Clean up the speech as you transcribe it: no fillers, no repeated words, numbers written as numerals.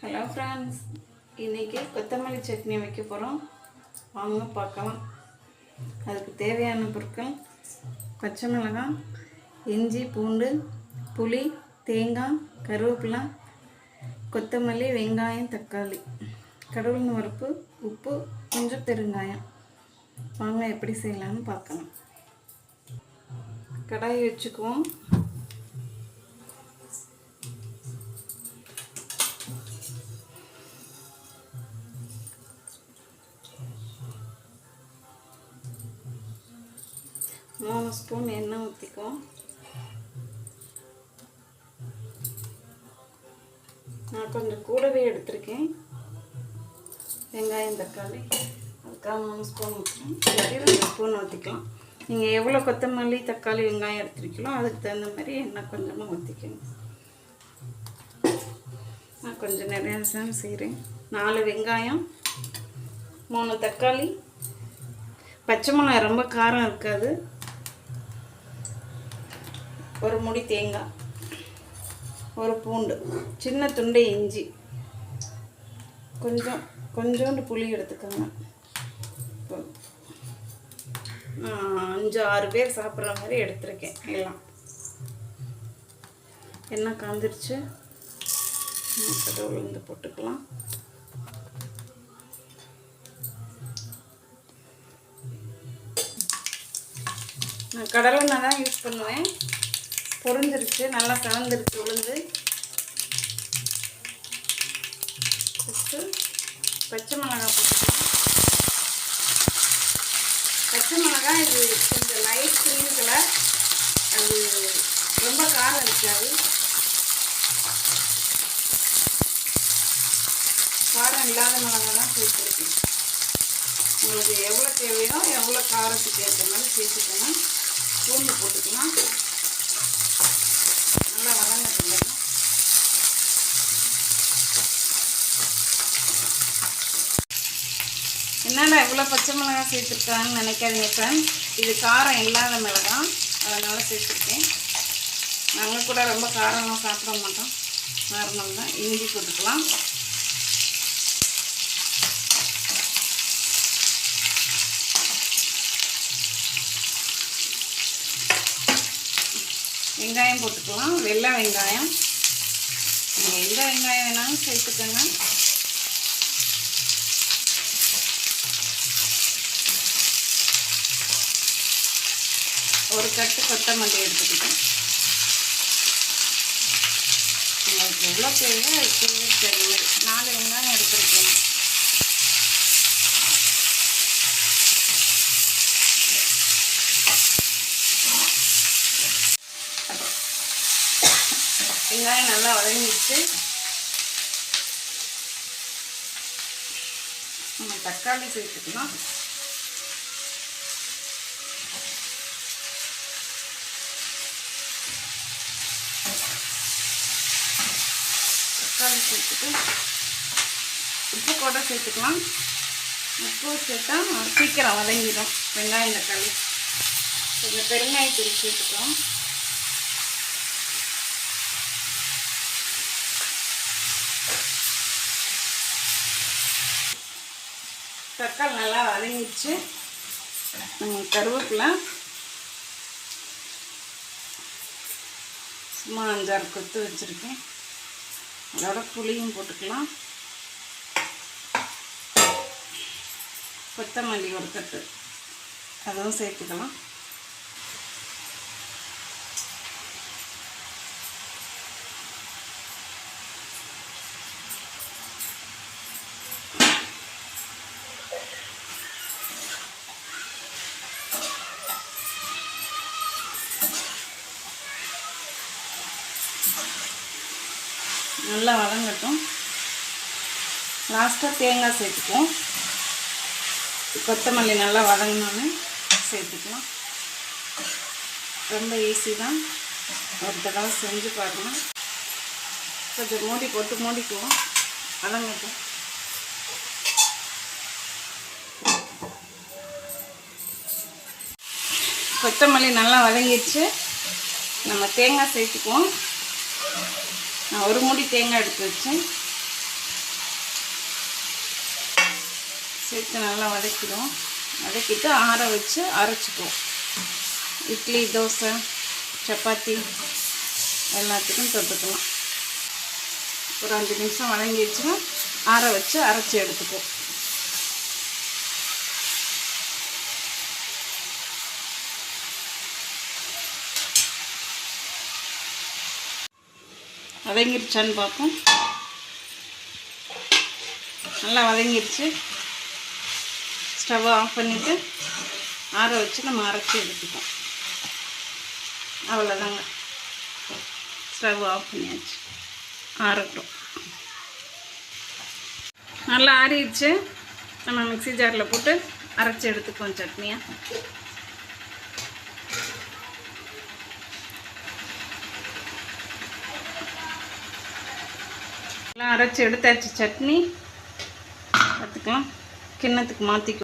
Hello friends, இன்றைக்கி கொத்தமல்லி சட்னி வைக்க போகிறோம். வாங்க பார்க்கலாம். அதுக்கு தேவையான பொருட்கள்: பச்சை மிளகாய், இஞ்சி, பூண்டு, புளி, தேங்காய், கருவேப்பிலை, கொத்தமல்லி, வெங்காயம், தக்காளி, கடவுள் பருப்பு, உப்பு, கொஞ்சம் பெருங்காயம். வாங்க எப்படி செய்யலாம்னு பார்க்கலாம். கடாயை வச்சுக்குவோம். மூணு ஸ்பூன் எண்ணெய் ஊற்றிக்குவோம். நான் கொஞ்சம் கூடவே எடுத்திருக்கேன் வெங்காயம், தக்காளி. அதுக்காக 3 ஸ்பூன் ஊற்றுறேன். 2 ஸ்பூன் ஊற்றிக்கலாம். நீங்கள் எவ்வளோ கொத்தமல்லி, தக்காளி, வெங்காயம் எடுத்துருக்கீங்களோ அதுக்கு தகுந்த மாதிரி எண்ணெய் கொஞ்சமாக ஊற்றிக்கணும். நான் கொஞ்சம் நிறையா தான் செய்கிறேன். 4 வெங்காயம், 3 தக்காளி, பச்சை மிளகாய் ரொம்ப காரம் இருக்காது, ஒரு முடி தேங்காய், ஒரு பூண்டு, சின்ன துண்டை இஞ்சி, கொஞ்சோண்டு புளி எடுத்துக்கோங்க. 5-6 பேர் சாப்பிட்ற மாதிரி எடுத்துருக்கேன். எல்லாம் எண்ணெய் காந்துருச்சு. கடவுள் போட்டுக்கலாம். நான் கடலெண்ணெய் தான் யூஸ் பண்ணுவேன். பொரிஞ்சிருச்சு, நல்லா கலந்துருச்சு உளுந்து. ஃபஸ்ட்டு பச்சை மிளகாய் போட்டுக்கலாம். பச்சை மிளகாய் இது கொஞ்சம் லைட் க்ரீன் கலர், அது ரொம்ப காரம் இருக்காது. காரம் இல்லாத மிளகாய் தான் சேர்த்துருக்கேன். உங்களுக்கு எவ்வளோ தேவையோ எவ்வளோ காரத்துக்கு ஏற்ற மாதிரி சேர்த்துக்கணும். பூண்டு போட்டுக்கலாம். நல்லா வதங்கட்டும். என்னடா இவ்வளோ பச்சை மிளகாய் சேர்த்துருக்கான்னு நினைக்காதீங்க ஃப்ரெண்ட்ஸ். இது காரம் இல்லாத மிளகாய், அதனால் சேர்த்துருக்கேன். நாங்கள் கூட ரொம்ப காரம்லாம் சாப்பிட மாட்டோம், நார்மல் தான். இஞ்சி போட்டுக்கலாம். வெங்காயம் போட்டுக்கலாம். வெள்ளை வெங்காயம், நீங்கள் எந்த வெங்காயம் வேணாலும் சேர்த்துக்கோங்க. ஒரு கட்டு கொத்தமல்லி எடுத்துக்கிட்டேன். உங்களுக்கு எவ்வளோ தேவையோ அதுக்கு தேவை. 4 வெங்காயம் எடுத்துருக்கேன். வெங்காயம் நல்லா வதங்கிடுச்சு. நம்ம தக்காளி சேர்த்துக்கலாம். தக்காளி சேர்த்துட்டு உப்பு கூட சேர்த்துக்கலாம். உப்பு சேர்த்தா சீக்கிரம் வதங்கிடும் வெங்காயம், தக்காளி. கொஞ்சம் பெருங்காயத்தூள் சேர்த்துக்கலாம். தக்காளி நல்லா வதங்கிடுச்சு. கருவேப்பிலை சும்மா 5-6 கொத்து வச்சுருக்கேன். அதோட புளியும் போட்டுக்கலாம். கொத்தமல்லி ஒரு கட்டு, அதுவும் சேர்த்துக்கலாம். நல்லா வதங்கட்டும். லாஸ்ட்டாக தேங்காய் சேர்த்துக்குவோம். கொத்தமல்லி நல்லா வதங்கினோன்னு சேர்த்துக்கலாம். ரொம்ப ஈஸி தான், ஒரு தடவை செஞ்சு பார்க்கணும். கொஞ்சம் மூடி போட்டு மூடிக்குவோம், வதங்கட்டும். கொத்தமல்லி நல்லா வதங்கிடுச்சு. நம்ம தேங்காய் சேர்த்துக்குவோம். நான் ஒரு மூடி தேங்காய் எடுத்து வச்சேன். சேர்த்து நல்லா வதக்கிடும். வதக்கிட்டு ஆற வச்சு அரைச்சிக்குவோம். இட்லி, தோசை, சப்பாத்தி எல்லாத்துக்கும் தொட்டுக்கலாம். ஒரு 5 நிமிஷம் வதங்கிடுச்சுன்னா ஆற வச்சு அரைச்சி எடுத்துக்குவோம். வதங்கிடுச்சான்னு பார்ப்போம். நல்லா வதங்கிடுச்சு. ஸ்டவ்வை ஆஃப் பண்ணிவிட்டு ஆற வச்சு நம்ம அரைச்சி எடுத்துப்போம். அவ்வளோதாங்க, ஸ்டவ் ஆஃப் பண்ணியாச்சு. ஆறட்டும். நல்லா ஆறிடுச்சு. நம்ம மிக்ஸி ஜாரில் போட்டு அரைச்சி எடுத்துக்குவோம் சட்னியை. எல்லாம் அரைச்சி எடுத்தாச்சு. சட்னி பார்த்துக்கலாம். கிண்ணத்துக்கு மாற்றிக்குவோம்.